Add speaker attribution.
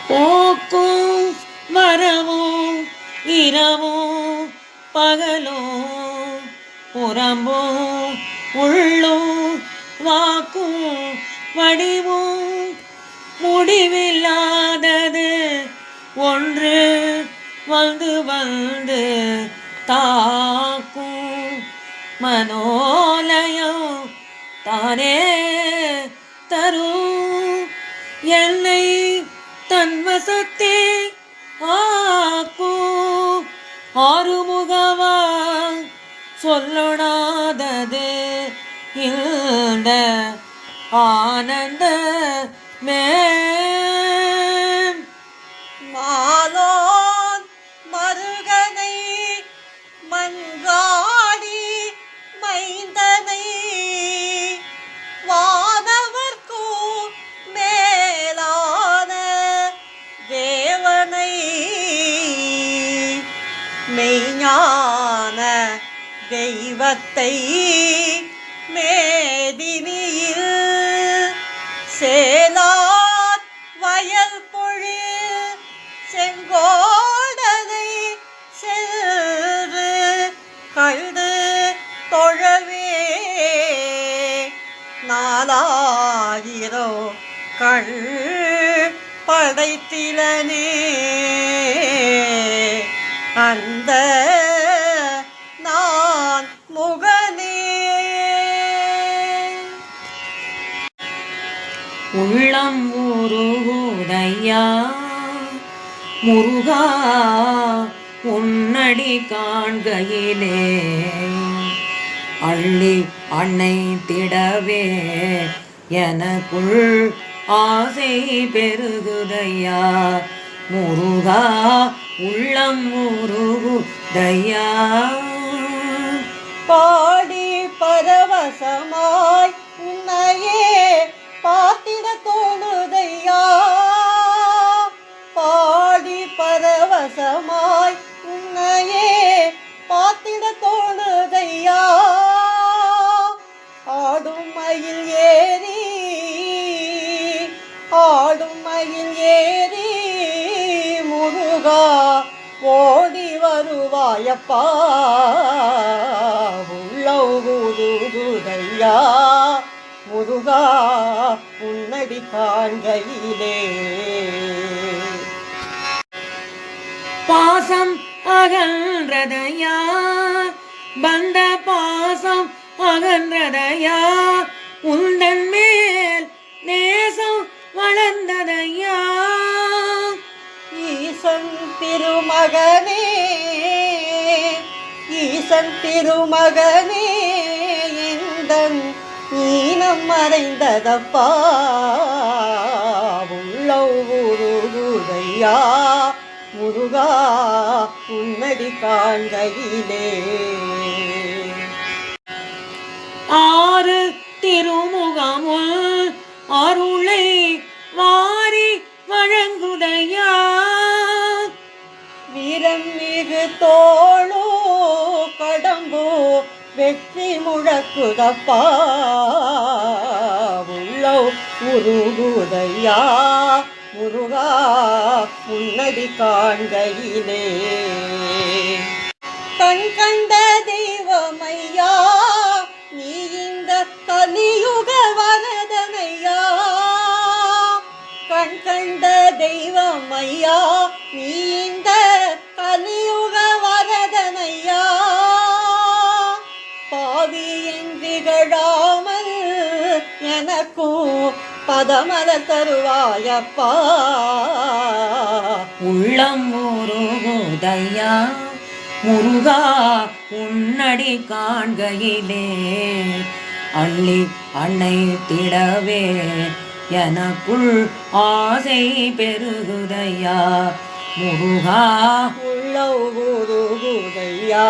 Speaker 1: போக்கும் வரவும் இரவும் பகலும் புறம்பும் உள்ளும் வாக்கும் வடிவும் முடிவில்லாதது ஒன்று வந்து வந்து தாக்கும் மனோலயம் தானே தரும் என்னை தன்வசத்தே ஆக்கும் ஆறுமுகவா சொல்லொணாதது இந்த ஆனந்த
Speaker 2: மாலோன் மருகனை மன்றாடி மைந்தனை வானவர்க்கு மேலான தேவனை மெய்ஞான தெய்வத்தை மேதினியில் சேலார் வயல் பொழில் செங்கோடனை செல்று கழுது தொழவே நாலாயிரோ கண் படைத்திலனே அந்த நான் முகனே
Speaker 1: உள்ளம் உருகுதையா முருகா உன்னடி காண்கையிலே அள்ளி அன்னை திடவே எனக்குள் ஆசை பெருகுதையா முருகா உள்ளம் உருகுதையா
Speaker 2: பாடி பரவசமாய் உன்னையே பார்த்திட தோணுதையா பாடி பரவசமாய் உன்னையே பார்த்திட தோணுதையா ஆடும் மயில் ஏறி முருகா ஓடி வருவாயப்பா உள்ளவுதையா முருகா உன்னடி காண்கையிலே
Speaker 1: பாசம் அகன்றதையா பந்த பாசம் அகன்றதையா உந்தன் மேல் நேசம் வளர்ந்ததையா
Speaker 2: ஈசன் திருமகனே எந்தன் ஈனம் மறைந்ததப்பா உள்ளவுதையா முருகா உன்னடி காண்கையிலே
Speaker 1: ஆறு திருமுகமும் அருளை வாரி வழங்குதையா
Speaker 2: வீரம் மிகு தோளோ கடம்போ வெற்றி முழக்குதப்பா உள்ளவ் உருகுதையா முருகா உன்னடி காண்கையிலே கண் கண்ட தெய்வமையா நீ இந்த கலியுக வரதனையா கண் கண்ட தெய்வமையா நீ இந்த கலியுக வரதனையா பாவி என்றிகழாமல் எனக்கும் பதமர தருவாயப்பா
Speaker 1: உள்ளம் உருகுதையா முருகா உன்னடி காண்கையிலே அள்ளி அன்னை திடவே எனக்குள் ஆசை பெருகுதையா முருகா
Speaker 2: உள்ளவுருகுதையா